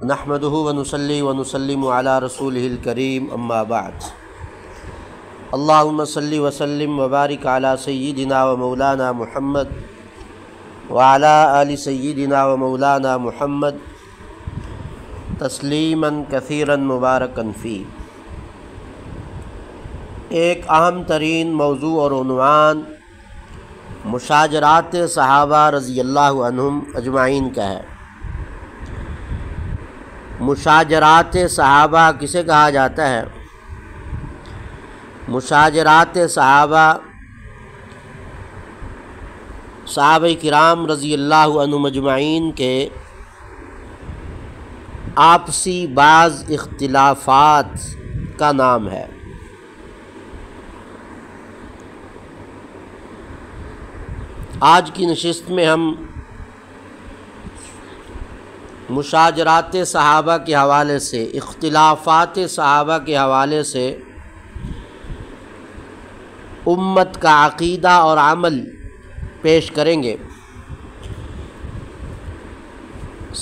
نحمده ونصلي ونسلم على رسوله الكريم اما بعد اللهم صل وسلم وبارك على سيدنا ومولانا محمد وعلى آل سيدنا ومولانا محمد تسلیما کثیرا مبارکا فيه۔ ایک اہم ترین موضوع اور عنوان مشاجرات صحابہ رضی اللہ عنہم اجمعین کا ہے۔ مشاجرات صحابہ کسے کہا جاتا ہے؟ مشاجرات صحابہ کرام رضی اللہ عنہم اجمعین کے آپسی بعض اختلافات کا نام ہے۔ آج کی نشست میں ہم مشاجرات صحابہ کے حوالے سے، اختلافات صحابہ کے حوالے سے امت کا عقیدہ اور عمل پیش کریں گے۔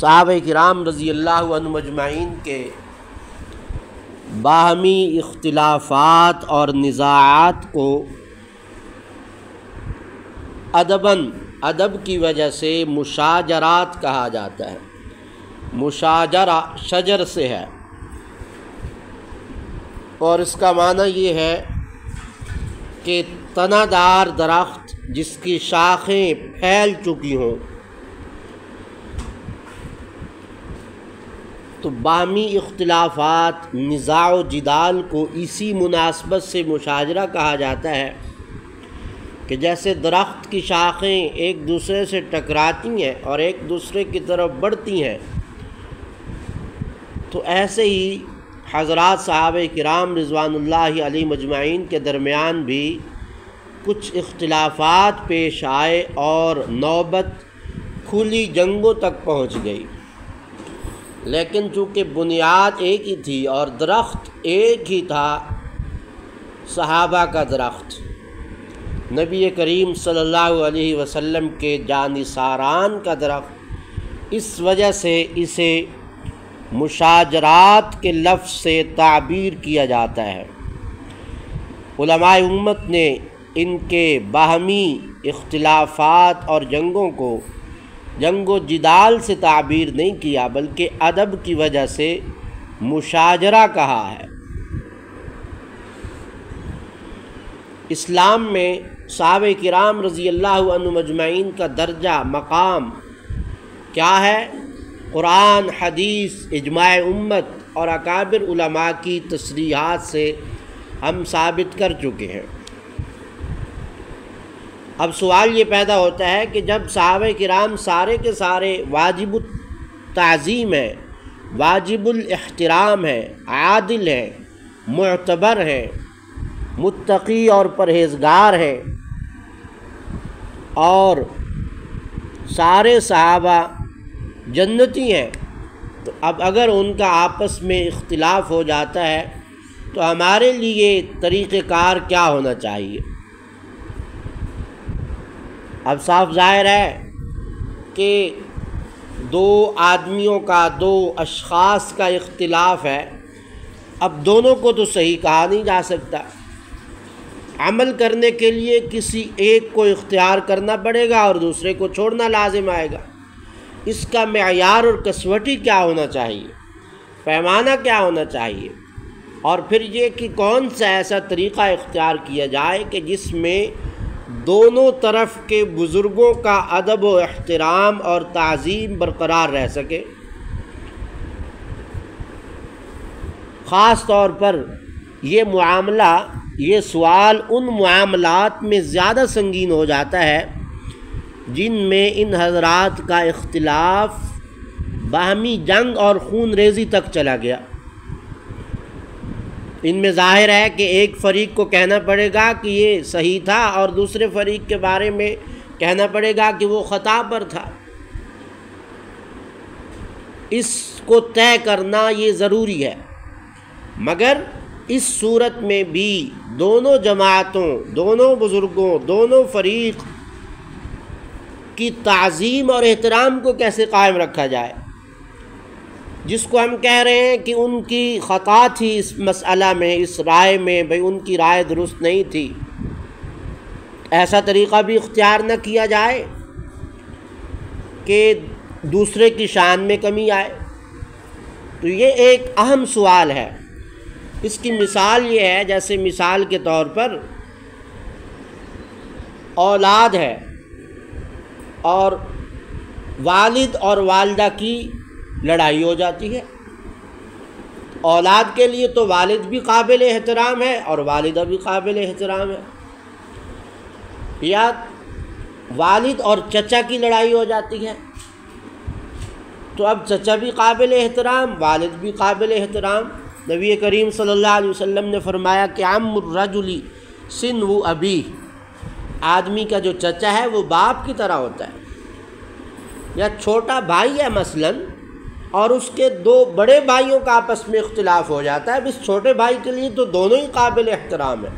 صحابہ کرام رضی اللہ عنہم اجمعین کے باہمی اختلافات اور نزاعات کو ادب کی وجہ سے مشاجرات کہا جاتا ہے۔ مشاجرہ شجر سے ہے اور اس کا معنی یہ ہے کہ تنہ دار درخت جس کی شاخیں پھیل چکی ہوں، تو باہمی اختلافات، نزاع و جدال کو اسی مناسبت سے مشاجرہ کہا جاتا ہے کہ جیسے درخت کی شاخیں ایک دوسرے سے ٹکراتی ہیں اور ایک دوسرے کی طرف بڑھتی ہیں، تو ایسے ہی حضرات صحابہ کرام رضوان اللہ علیہم اجمعین کے درمیان بھی کچھ اختلافات پیش آئے اور نوبت کھلی جنگوں تک پہنچ گئی۔ لیکن چونکہ بنیاد ایک ہی تھی اور درخت ایک ہی تھا، صحابہ کا درخت، نبی کریم صلی اللہ علیہ وسلم کے جانثاران کا درخت، اس وجہ سے اسے مشاجرات کے لفظ سے تعبیر کیا جاتا ہے۔ علماء امت نے ان کے باہمی اختلافات اور جنگوں کو جنگ و جدال سے تعبیر نہیں کیا، بلکہ ادب کی وجہ سے مشاجرہ کہا ہے۔ اسلام میں صحابہ کرام رضی اللہ عنہم اجمعین کا درجہ، مقام کیا ہے؟ قرآن، حدیث، اجماع امت اور اکابر علماء کی تصریحات سے ہم ثابت کر چکے ہیں۔ اب سوال یہ پیدا ہوتا ہے کہ جب صحابہ کرام سارے کے سارے واجب التعظیم ہیں، واجب الاحترام ہیں، عادل ہیں، معتبر ہیں، متقی اور پرہیزگار ہیں، اور سارے صحابہ جنتی ہیں، تو اب اگر ان کا آپس میں اختلاف ہو جاتا ہے تو ہمارے لیے طریقہ کار کیا ہونا چاہیے؟ اب صاف ظاہر ہے کہ دو آدمیوں کا، دو اشخاص کا اختلاف ہے، اب دونوں کو تو صحیح کہا نہیں جا سکتا۔ عمل کرنے کے لیے کسی ایک کو اختیار کرنا پڑے گا اور دوسرے کو چھوڑنا لازم آئے گا۔ اس کا معیار اور کسوٹی کیا ہونا چاہیے، پیمانہ کیا ہونا چاہیے، اور پھر یہ کہ کون سا ایسا طریقہ اختیار کیا جائے کہ جس میں دونوں طرف کے بزرگوں کا ادب و احترام اور تعظیم برقرار رہ سکے۔ خاص طور پر یہ معاملہ، یہ سوال ان معاملات میں زیادہ سنگین ہو جاتا ہے جن میں ان حضرات کا اختلاف باہمی جنگ اور خون ریزی تک چلا گیا۔ ان میں ظاہر ہے کہ ایک فریق کو کہنا پڑے گا کہ یہ صحیح تھا اور دوسرے فریق کے بارے میں کہنا پڑے گا کہ وہ خطا پر تھا۔ اس کو طے کرنا یہ ضروری ہے، مگر اس صورت میں بھی دونوں جماعتوں، دونوں بزرگوں، دونوں فریق کی تعظیم اور احترام کو کیسے قائم رکھا جائے؟ جس کو ہم کہہ رہے ہیں کہ ان کی خطا تھی اس مسئلہ میں، اس رائے میں، بھئی ان کی رائے درست نہیں تھی، ایسا طریقہ بھی اختیار نہ کیا جائے کہ دوسرے کی شان میں کمی آئے۔ تو یہ ایک اہم سوال ہے۔ اس کی مثال یہ ہے، جیسے مثال کے طور پر اولاد ہے اور والد اور والدہ کی لڑائی ہو جاتی ہے۔ اولاد کے لیے تو والد بھی قابل احترام ہے اور والدہ بھی قابل احترام ہے، یا والد اور چچا کی لڑائی ہو جاتی ہے، تو اب چچا بھی قابل احترام، والد بھی قابل احترام۔ نبی کریم صلی اللہ علیہ وسلم نے فرمایا کہ عم الرجل سنو ابی، آدمی کا جو چچا ہے وہ باپ کی طرح ہوتا ہے۔ یا چھوٹا بھائی ہے مثلاً، اور اس کے دو بڑے بھائیوں کا آپس میں اختلاف ہو جاتا ہے، اب اس چھوٹے بھائی کے لیے تو دونوں ہی قابل احترام ہیں۔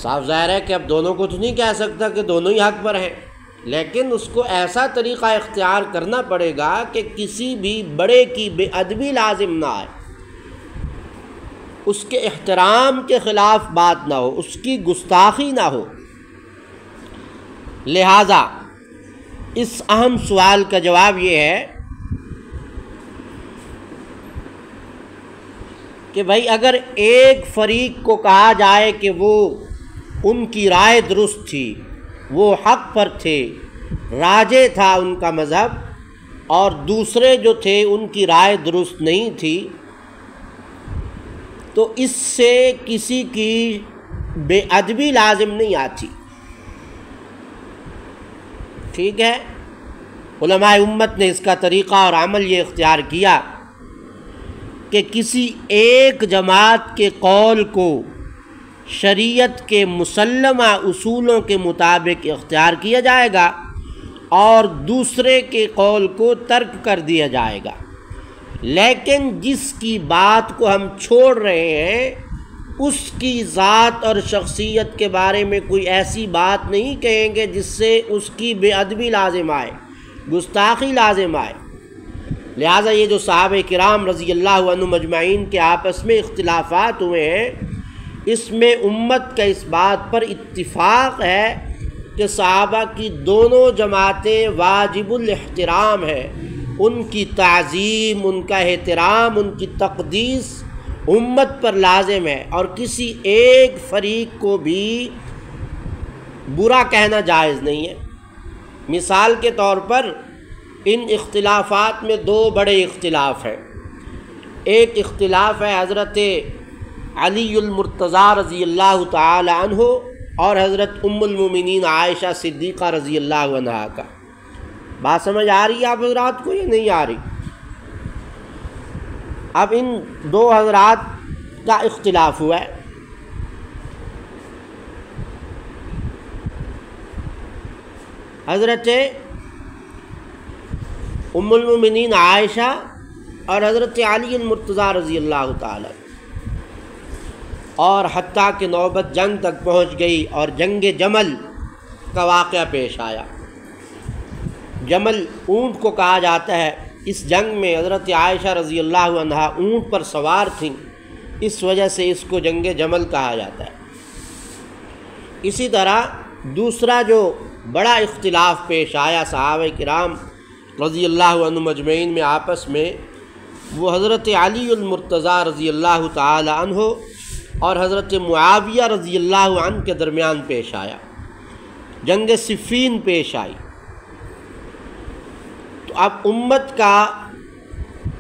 صاف ظاہر ہے کہ اب دونوں کو تو نہیں کہہ سکتا کہ دونوں ہی حق پر ہیں، لیکن اس کو ایسا طریقہ اختیار کرنا پڑے گا کہ کسی بھی بڑے کی بے ادبی لازم نہ آئے، اس کے احترام کے خلاف بات نہ ہو، اس کی گستاخی نہ ہو۔ لہذا اس اہم سوال کا جواب یہ ہے کہ بھائی اگر ایک فریق کو کہا جائے کہ وہ ان کی رائے درست تھی، وہ حق پر تھے، راجح تھا ان کا مذہب، اور دوسرے جو تھے ان کی رائے درست نہیں تھی، تو اس سے کسی کی بے ادبی لازم نہیں آتی۔ ٹھیک ہے، علماء امت نے اس کا طریقہ اور عمل یہ اختیار کیا کہ کسی ایک جماعت کے قول کو شریعت کے مسلمہ اصولوں کے مطابق اختیار کیا جائے گا اور دوسرے کے قول کو ترک کر دیا جائے گا، لیکن جس کی بات کو ہم چھوڑ رہے ہیں اس کی ذات اور شخصیت کے بارے میں کوئی ایسی بات نہیں کہیں گے جس سے اس کی بے ادبی لازم آئے، گستاخی لازم آئے۔ لہٰذا یہ جو صحابہ کرام رضی اللہ عنہم مجمعین کے آپس میں اختلافات ہوئے ہیں، اس میں امت کا اس بات پر اتفاق ہے کہ صحابہ کی دونوں جماعتیں واجب الاحترام ہیں، ان کی تعظیم، ان کا احترام، ان کی تقدیس امت پر لازم ہے، اور کسی ایک فریق کو بھی برا کہنا جائز نہیں ہے۔ مثال کے طور پر ان اختلافات میں دو بڑے اختلاف ہیں۔ ایک اختلاف ہے حضرت علی المرتضیٰ رضی اللہ تعالی عنہ اور حضرت ام المومنین عائشہ صدیقہ رضی اللہ عنہا کا۔ بات سمجھ آ رہی ہے آپ حضرات کو یا نہیں آ رہی؟ اب ان دو حضرات کا اختلاف ہوا ہے۔ حضرت ام المومنین عائشہ اور حضرت علی المرتضیٰ رضی اللہ تعالی، اور حتیٰ کہ نوبت جنگ تک پہنچ گئی اور جنگ جمل کا واقعہ پیش آیا۔ جمل اونٹ کو کہا جاتا ہے، اس جنگ میں حضرت عائشہ رضی اللہ عنہا اونٹ پر سوار تھیں، اس وجہ سے اس کو جنگ جمل کہا جاتا ہے۔ اسی طرح دوسرا جو بڑا اختلاف پیش آیا صحابہ کرام رضی اللہ عنہ مجمعین میں آپس میں، وہ حضرت علی المرتضیٰ رضی اللہ تعالی عنہ اور حضرت معاویہ رضی اللہ عنہ کے درمیان پیش آیا، جنگ صفین پیش آئی۔ تو اب امت کا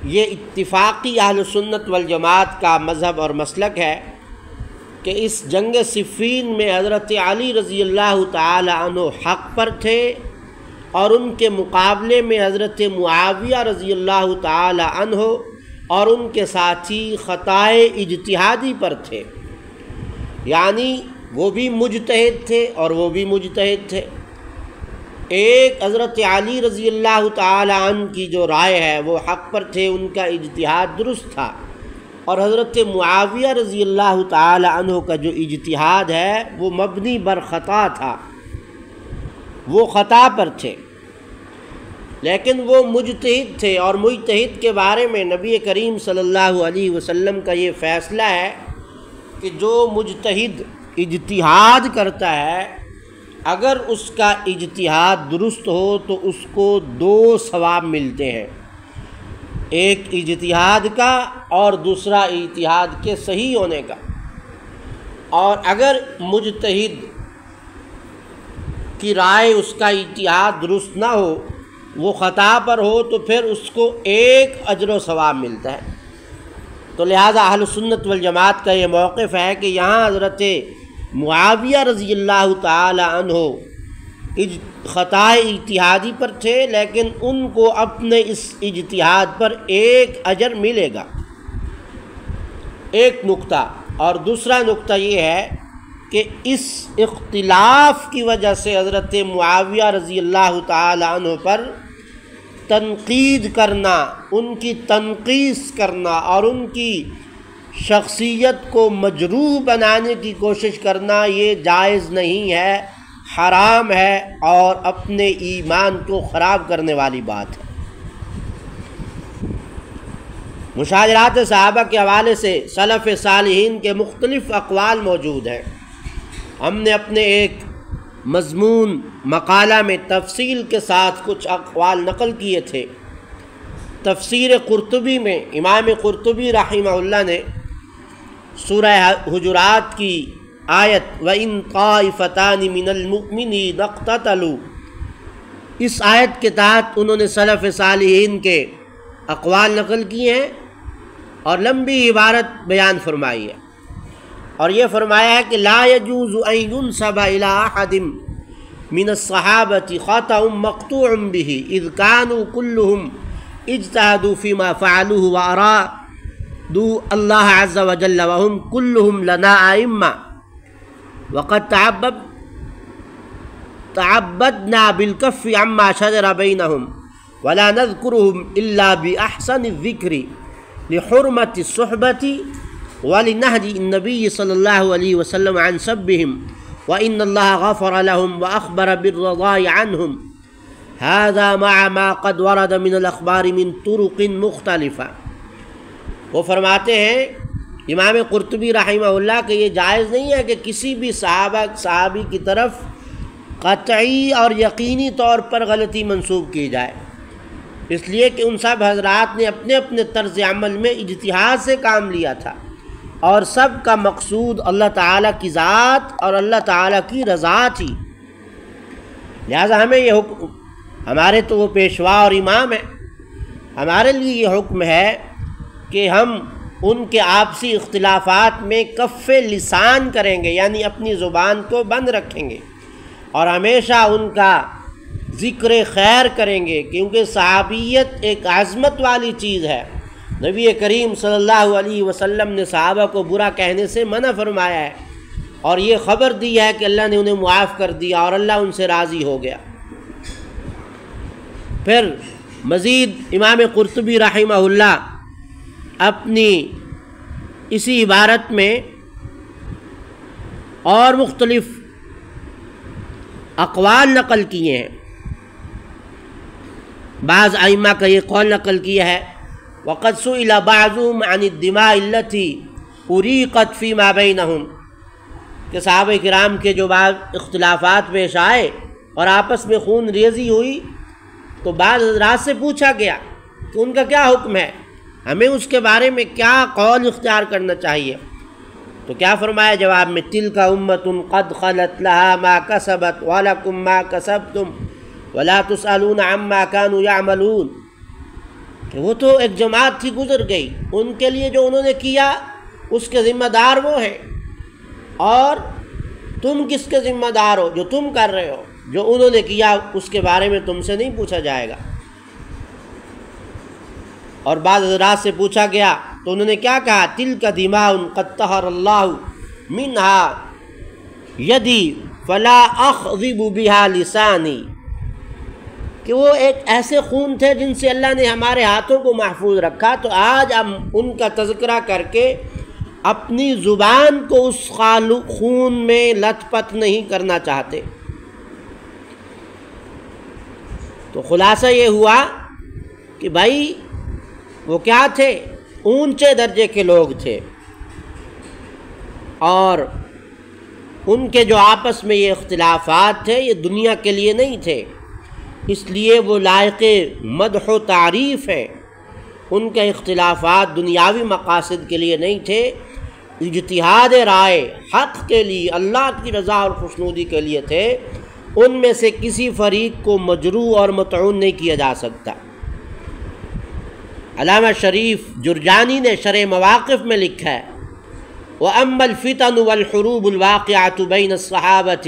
یہ اتفاقی اہل سنت والجماعت کا مذہب اور مسلک ہے کہ اس جنگ صفین میں حضرت علی رضی اللہ تعالی عنہ حق پر تھے، اور ان کے مقابلے میں حضرت معاویہ رضی اللہ تعالی عنہ اور ان کے ساتھی خطائے اجتہادی پر تھے، یعنی وہ بھی مجتہد تھے اور وہ بھی مجتہد تھے۔ ایک حضرت علی رضی اللہ تعالی عنہ کی جو رائے ہے وہ حق پر تھے، ان کا اجتہاد درست تھا، اور حضرت معاویہ رضی اللہ تعالی عنہ کا جو اجتہاد ہے وہ مبنی بر خطا تھا، وہ خطا پر تھے۔ لیکن وہ مجتہد تھے، اور مجتہد کے بارے میں نبی کریم صلی اللہ علیہ وسلم کا یہ فیصلہ ہے کہ جو مجتہد اجتہاد کرتا ہے، اگر اس کا اجتہاد درست ہو تو اس کو 2 ثواب ملتے ہیں، ایک اجتہاد کا اور دوسرا اجتہاد کے صحیح ہونے کا۔ اور اگر مجتہد کی رائے، اس کا اجتہاد درست نہ ہو، وہ خطا پر ہو، تو پھر اس کو 1 اجر و ثواب ملتا ہے۔ تو لہٰذا اہل سنت والجماعت کا یہ موقف ہے کہ یہاں حضرت معاویہ رضی اللہ تعالی عنہ خطا اجتہادی پر تھے، لیکن ان کو اپنے اس اجتہاد پر 1 اجر ملے گا، ایک نقطہ۔ اور دوسرا نقطہ یہ ہے کہ اس اختلاف کی وجہ سے حضرت معاویہ رضی اللہ تعالی عنہ پر تنقید کرنا، ان کی تنقیص کرنا اور ان کی شخصیت کو مجروح بنانے کی کوشش کرنا، یہ جائز نہیں ہے، حرام ہے اور اپنے ایمان کو خراب کرنے والی بات ہے۔ مشاجرات صحابہ کے حوالے سے سلف صالحین کے مختلف اقوال موجود ہیں۔ ہم نے اپنے ایک مضمون مقالہ میں تفصیل کے ساتھ کچھ اقوال نقل کیے تھے۔ تفسیر قرطبی میں امام قرطبی رحمہ اللہ نے سورہ حجرات کی آیت وَإِن طَائِفَتَانِ مِنَ الْمُؤْمِنِينَ اقْتَتَلُوا، اس آیت کے تحت انہوں نے سلف صالحین کے اقوال نقل کیے ہیں اور لمبی عبارت بیان فرمائی ہے، اور یہ فرمایا ہے کہ لا يجوز ان ينسب الى احد من الصحابة خطأ مقطوع به اذ كانوا كلهم اجتهدوا فيما فعلوه وارادوا الله عز وجل وهم كلهم لنا ائمة وقد تعبدنا بالكف عما شجر بينهم ولا نذكرهم الا باحسن الذكر لحرمة الصحبة ولنهج النبي صلى الله عليه وسلم عن سبهم وإن الله غفر لهم وأخبر بالرضاء عنهم هذا مع ما قد ورد من الأخبار من طرق مختلفة۔ وہ فرماتے ہیں امام قرطبی رحمہ اللہ کہ یہ جائز نہیں ہے کہ کسی بھی صحابی کی طرف قطعی اور یقینی طور پر غلطی منسوب کی جائے، اس لیے کہ ان سب حضرات نے اپنے اپنے طرز عمل میں اجتہاد سے کام لیا تھا، اور سب کا مقصود اللہ تعالیٰ کی ذات اور اللہ تعالیٰ کی رضا تھی۔ لہذا ہمیں یہ حکم، ہمارے تو وہ پیشوا اور امام ہیں، ہمارے لیے یہ حکم ہے کہ ہم ان کے آپسی اختلافات میں کف لسان کریں گے، یعنی اپنی زبان کو بند رکھیں گے، اور ہمیشہ ان کا ذکر خیر کریں گے، کیونکہ صحابیت ایک عظمت والی چیز ہے۔ نبی کریم صلی اللہ علیہ وسلم نے صحابہ کو برا کہنے سے منع فرمایا ہے، اور یہ خبر دی ہے کہ اللہ نے انہیں معاف کر دیا اور اللہ ان سے راضی ہو گیا۔ پھر مزید امام قرطبی رحمہ اللہ اپنی اسی عبارت میں اور مختلف اقوال نقل کیے ہیں۔ بعض ائمہ کا یہ قول نقل کیا ہے وَقَدْ سُئِلَ بَعْضُهُمْ عَنِ الدِّمَاءِ الَّتِي أُرِيقَتْ فِي مَا بَيْنَهُمْ، کہ صحابہ کرام کے جو بعض اختلافات پیش آئے اور آپس میں خون ریزی ہوئی، تو بعض حضرات سے پوچھا گیا کہ ان کا کیا حکم ہے، ہمیں اس کے بارے میں کیا قول اختیار کرنا چاہیے۔ تو کیا فرمایا جواب میں، تِلْكَ أُمَّةٌ قَدْ خَلَتْ لَهَا مَا كَسَبَتْ وَلَكُمْ مَا كَسَبْتُمْ وَلَا تُسْأَلُونَ عَمَّا كَانُوا يَعْمَلُونَ، کہ وہ تو ایک جماعت تھی، گزر گئی، ان کے لیے جو انہوں نے کیا اس کے ذمہ دار وہ ہیں، اور تم کس کے ذمہ دار ہو؟ جو تم کر رہے ہو، جو انہوں نے کیا اس کے بارے میں تم سے نہیں پوچھا جائے گا۔ اور بعض حضرات سے پوچھا گیا تو انہوں نے کیا کہا، تِلْكَ دِمَاءٌ قَدْ طَهَرَ اللَّهُ مِنْهَا يَدِي فَلَا أَخْضِبُ بِهَا لِسَانِي، کہ وہ ایک ایسے خون تھے جن سے اللہ نے ہمارے ہاتھوں کو محفوظ رکھا، تو آج ہم ان کا تذکرہ کر کے اپنی زبان کو اس خون میں لت پت نہیں کرنا چاہتے۔ تو خلاصہ یہ ہوا کہ بھائی وہ کیا تھے؟ اونچے درجے کے لوگ تھے، اور ان کے جو آپس میں یہ اختلافات تھے یہ دنیا کے لیے نہیں تھے، اس لیے وہ لائق مدح و تعریف ہیں۔ ان کے اختلافات دنیاوی مقاصد کے لیے نہیں تھے، اجتہاد رائے حق کے لیے، اللہ کی رضا اور خوشنودی کے لیے تھے۔ ان میں سے کسی فریق کو مجروح اور مطعون نہیں کیا جا سکتا۔ علامہ شریف جرجانی نے شرح مواقف میں لکھا ہے وَأَمَّا الْفِتَنُ وَالْحُرُوبُ الْوَاقِعَةُ بَيْنَ الصَّحَابَةِ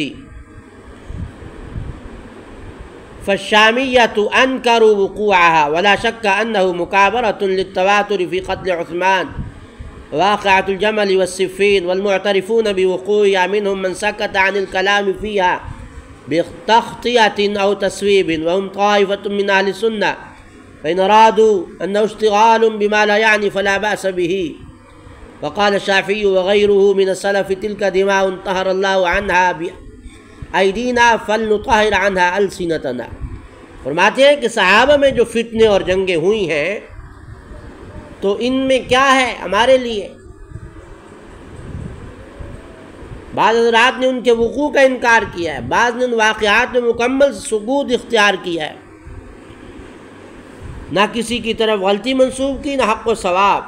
فَالشَّامِيَّةُ أَنْكَرُوا وُقُوعَهَا وَلَا شَكَّ أَنَّهُ مُكَابَرَةٌ لِلتَّوَاتُرِ فِي قَتْلِ عُثْمَانَ واقعة الجمل والسفين والمعترفون بوقوعها منهم من سكت عن الكلام فيها بتخطئة أو تسويب وهم طائفة من أهل السنة فإن أرادوا أنه اشتغال بما لا يعني فلا بأس به. وقال الشافعي وغيره من السلف تلك دماء طهر الله عنها بأيدينا فلنطهر عنها ألسنتنا. فرماتے ہیں کہ صحابہ میں جو فتنے اور جنگیں ہوئی ہیں تو ان میں کیا ہے ہمارے لیے؟ بعض حضرات نے ان کے وقوع کا انکار کیا ہے، بعض نے ان واقعات میں مکمل سکوت اختیار کیا ہے، نہ کسی کی طرف غلطی منسوب کی، نہ حق و ثواب.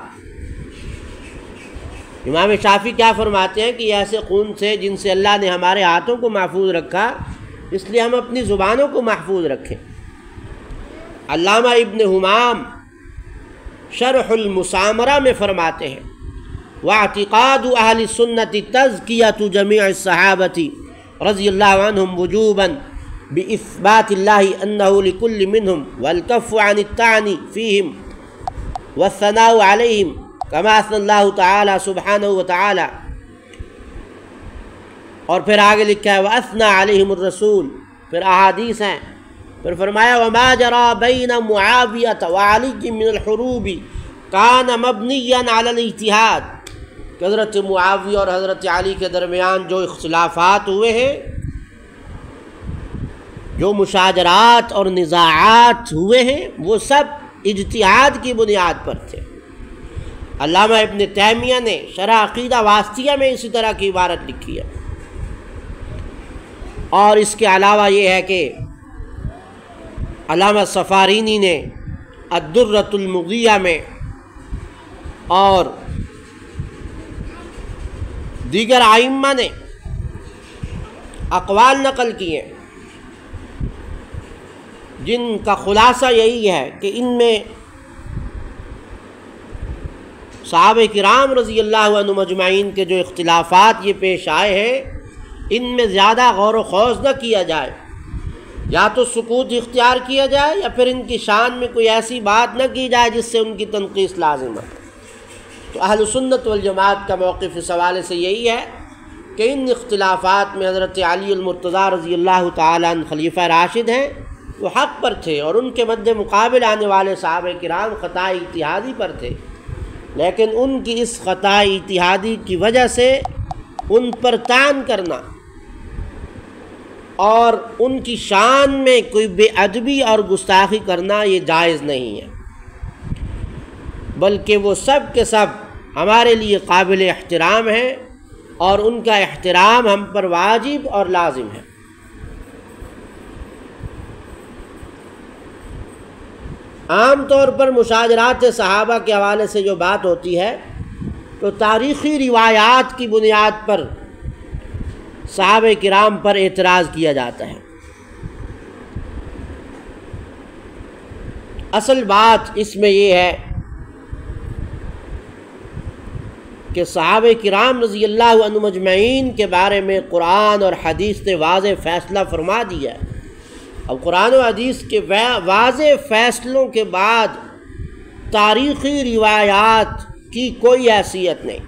امام شافعی کیا فرماتے ہیں کہ یہ ایسے خون سے جن سے اللہ نے ہمارے ہاتھوں کو محفوظ رکھا، اس لیے ہم اپنی زبانوں کو محفوظ رکھیں. علامہ ابن حمام شرح المسامرہ میں فرماتے ہیں واعتقاد اہل السنت تزکیۃ جمیع الصحابة رضی اللہ عنہم وجوبا باثبات اللہ انہ لکل منہم والکف عن الطعن فیہم والثناء علیہم کما اثنى اللہ تعالی سبحانہ وتعالی. اور پھر آگے لکھا ہے واثنى علیہم الرسول، پھر احادیث ہیں، پھر فرمایا وما جرى بین معاویہ وعلی من الحروب کان مبنیا علی الاجتہاد، کہ حضرت معاویہ اور حضرت علی کے درمیان جو اختلافات ہوئے ہیں، جو مشاجرات اور نزاعات ہوئے ہیں، وہ سب اجتہاد کی بنیاد پر تھے. علامہ ابن تیمیہ نے شرح عقیدہ واسطیہ میں اسی طرح کی عبارت لکھی ہے. اور اس کے علاوہ یہ ہے کہ علامہ سفارینی نے الدرۃ المضیہ میں اور دیگر ائمہ نے اقوال نقل کیے جن کا خلاصہ یہی ہے کہ ان میں صحابہ کرام رضی اللہ عنہم اجمعین کے جو اختلافات یہ پیش آئے ہیں، ان میں زیادہ غور و خوض نہ کیا جائے، یا تو سکوت اختیار کیا جائے یا پھر ان کی شان میں کوئی ایسی بات نہ کی جائے جس سے ان کی تنقیص لازم ہے. تو اہل سنت والجماعت کا موقف اس حوالے سے یہی ہے کہ ان اختلافات میں حضرت علی المرتضیٰ رضی اللہ تعالیٰ عنہ خلیفہ راشد ہیں، وہ حق پر تھے، اور ان کے مد مقابل آنے والے صحابہ کرام خطا اجتہادی پر تھے، لیکن ان کی اس خطا اجتہادی کی وجہ سے ان پر طعن کرنا اور ان کی شان میں کوئی بے ادبی اور گستاخی کرنا یہ جائز نہیں ہے، بلکہ وہ سب کے سب ہمارے لیے قابل احترام ہیں، اور ان کا احترام ہم پر واجب اور لازم ہے. عام طور پر مشاجرات صحابہ کے حوالے سے جو بات ہوتی ہے تو تاریخی روایات کی بنیاد پر صحابہ کرام پر اعتراض کیا جاتا ہے. اصل بات اس میں یہ ہے کہ صحابہ کرام رضی اللہ عنہم اجمعین کے بارے میں قرآن اور حدیث نے واضح فیصلہ فرما دیا ہے. اب قرآن و حدیث کے واضح فیصلوں کے بعد تاریخی روایات کی کوئی حیثیت نہیں،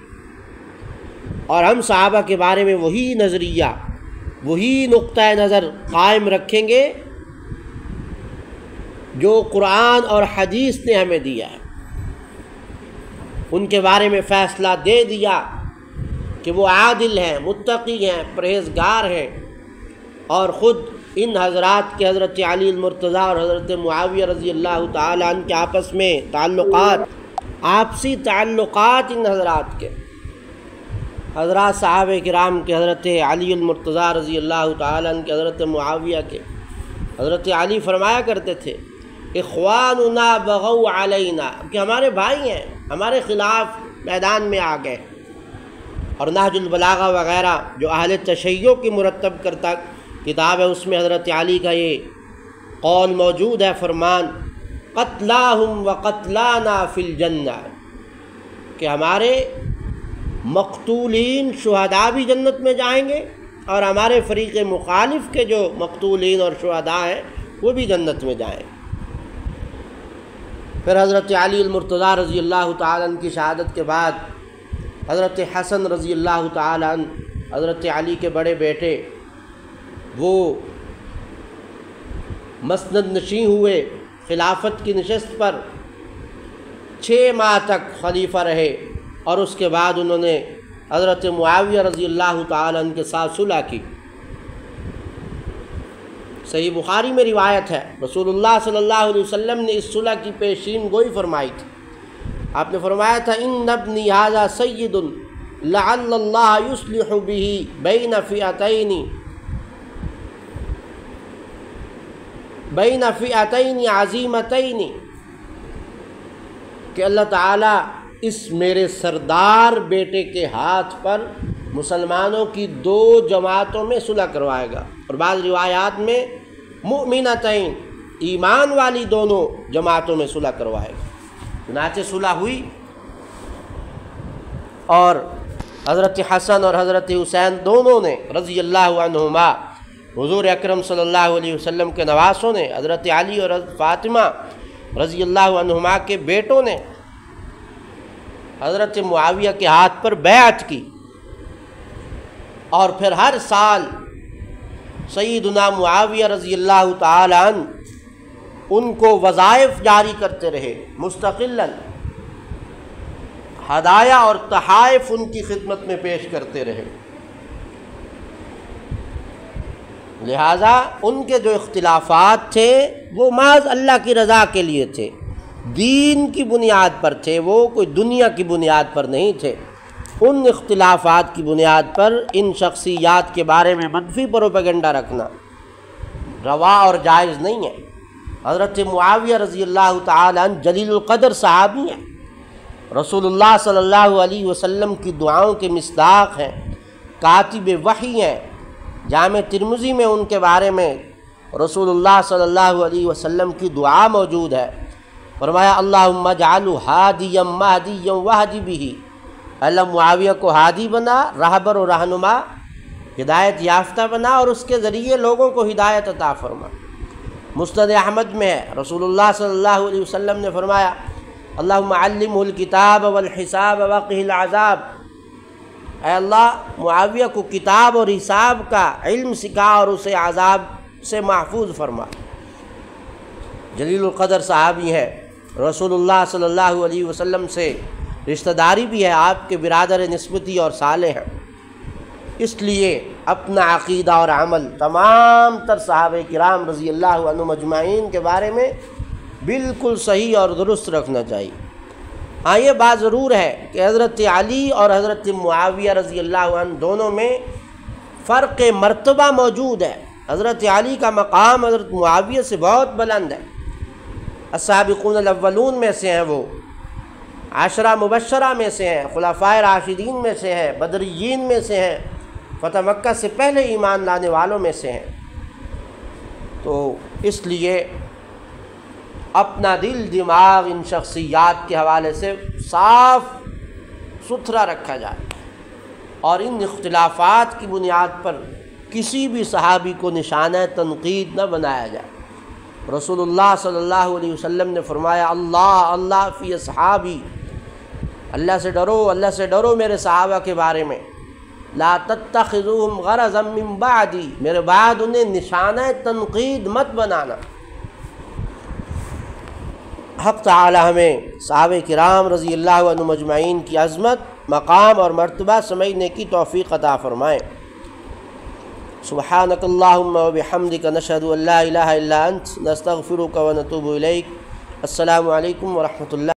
اور ہم صحابہ کے بارے میں وہی نظریہ، وہی نقطہ نظر قائم رکھیں گے جو قرآن اور حدیث نے ہمیں دیا ہے. ان کے بارے میں فیصلہ دے دیا کہ وہ عادل ہیں، متقی ہیں، پرہیزگار ہیں، اور خود ان حضرات کے حضرت علی المرتضیٰ اور حضرت معاویہ رضی اللہ تعالیٰ عنہ کے آپس میں تعلقات، آپسی تعلقات ان حضرات کے، حضرات صحابہ کرام کے حضرت علی المرتضیٰ رضی اللہ تعالیٰ عنہ کے حضرت معاویہ کے، حضرت علی فرمایا کرتے تھے اخواننا بغوا علینا، کہ ہمارے بھائی ہیں، ہمارے خلاف میدان میں آ گئے۔ اور نہج البلاغہ وغیرہ جو اہل تشیع کی مرتب کرتا کتاب ہے، اس میں حضرت علی کا یہ قول موجود ہے، فرمان قتلاہم وقتلانا فی الجنہ، کہ ہمارے مقتولین شہداء بھی جنت میں جائیں گے اور ہمارے فریق مخالف کے جو مقتولین اور شہداء ہیں وہ بھی جنت میں جائیں گے۔ پھر حضرت علی المرتضیٰ رضی اللہ تعالیٰ عنہ کی شہادت کے بعد حضرت حسن رضی اللہ تعالیٰ عنہ، حضرت علی کے بڑے بیٹے، وہ مسند نشین ہوئے، خلافت کی نشست پر 6 ماہ تک خلیفہ رہے، اور اس کے بعد انہوں نے حضرت معاویہ رضی اللہ تعالیٰ عنہ کے ساتھ صلح کی۔ صحیح بخاری میں روایت ہے، رسول اللہ صلی اللہ علیہ وسلم نے اس صلح کی پیشین گوئی فرمائی تھی۔ آپ نے فرمایا تھا ان ابنی ھذا سید لعل اللہ یصلح بہ بین فئتین عظیمتین، کہ اللہ تعالیٰ اس میرے سردار بیٹے کے ہاتھ پر مسلمانوں کی 2 جماعتوں میں صلح کروائے گا، اور بعض روایات میں مؤمنتین، ایمان والی دونوں جماعتوں میں صلح کروائے گا۔ چنانچہ صلح ہوئی، اور حضرت حسن اور حضرت حسین دونوں نے رضی اللہ عنہما، حضور اکرم صلی اللہ علیہ وسلم کے نواسوں نے، حضرت علی اور حضرت فاطمہ رضی اللہ عنہما کے بیٹوں نے حضرت معاویہ کے ہاتھ پر بیعت کی، اور پھر ہر سال سیدنا معاویہ رضی اللہ تعالی عنہ ان کو وظائف جاری کرتے رہے، مستقلاً ہدایہ اور تحائف ان کی خدمت میں پیش کرتے رہے۔ لہٰذا ان کے جو اختلافات تھے وہ محض اللہ کی رضا کے لیے تھے، دین کی بنیاد پر تھے، وہ کوئی دنیا کی بنیاد پر نہیں تھے۔ ان اختلافات کی بنیاد پر ان شخصیات کے بارے میں منفی پروپیگنڈا رکھنا روا اور جائز نہیں ہے۔ حضرت معاویہ رضی اللہ تعالی عنہ جلیل القدر صحابی ہیں، رسول اللہ صلی اللہ علیہ وسلم کی دعاؤں کے مصداق ہیں، کاتب وحی ہیں۔ جامع ترمذی میں ان کے بارے میں رسول اللہ صلی اللہ علیہ وسلم کی دعا موجود ہے، فرمایا اللہم اجعلہ ہادیا مہدیا واہد بہ، اللہ معاویہ کو ہادی بنا، راہبر و رہنما، ہدایت یافتہ بنا، اور اس کے ذریعے لوگوں کو ہدایت عطا فرما۔ مسند احمد میں ہے، رسول اللہ صلی اللہ علیہ وسلم نے فرمایا اللہم علمہ الکتاب والحساب وقہ العذاب، اے اللہ معاویہ کو کتاب اور حساب کا علم سکھا اور اسے عذاب سے محفوظ فرما۔ جلیل القدر صحابی ہے، رسول اللہ صلی اللہ علیہ وسلم سے رشتہ داری بھی ہے، آپ کے برادر نسبتی اور صالح ہیں۔ اس لیے اپنا عقیدہ اور عمل تمام تر صحابہ کرام رضی اللہ عنہم اجمعین کے بارے میں بالکل صحیح اور درست رکھنا چاہیے۔ ہاں یہ بات ضرور ہے کہ حضرت علی اور حضرت معاویہ رضی اللہ عنہ دونوں میں فرق مرتبہ موجود ہے۔ حضرت علی کا مقام حضرت معاویہ سے بہت بلند ہے، السابقون الاولون میں سے ہیں، وہ 10 مبشرہ میں سے ہیں، خلفائے راشدین میں سے ہیں، بدریین میں سے ہیں، فتح مکہ سے پہلے ایمان لانے والوں میں سے ہیں۔ تو اس لیے اپنا دل دماغ ان شخصیات کے حوالے سے صاف ستھرا رکھا جائے، اور ان اختلافات کی بنیاد پر کسی بھی صحابی کو نشانہ تنقید نہ بنایا جائے۔ رسول اللہ صلی اللہ علیہ وسلم نے فرمایا اللہ فی اصحابی، اللہ سے ڈرو، اللہ سے ڈرو میرے صحابہ کے بارے میں، لا تتخذوہم غرضا من بعدی، میرے بعد انہیں نشانہ تنقید مت بنانا۔ حق تعالی ہمیں صحابہ کرام رضی اللہ عنہم اجمعین کی عظمت، مقام اور مرتبہ سمجھنے کی توفیق عطا فرمائے۔ سبحانک اللہم و بحمدک نشہد ان لا الہ الا انت نستغفرک و نتوب الیک۔ السلام علیکم ورحمۃ اللہ۔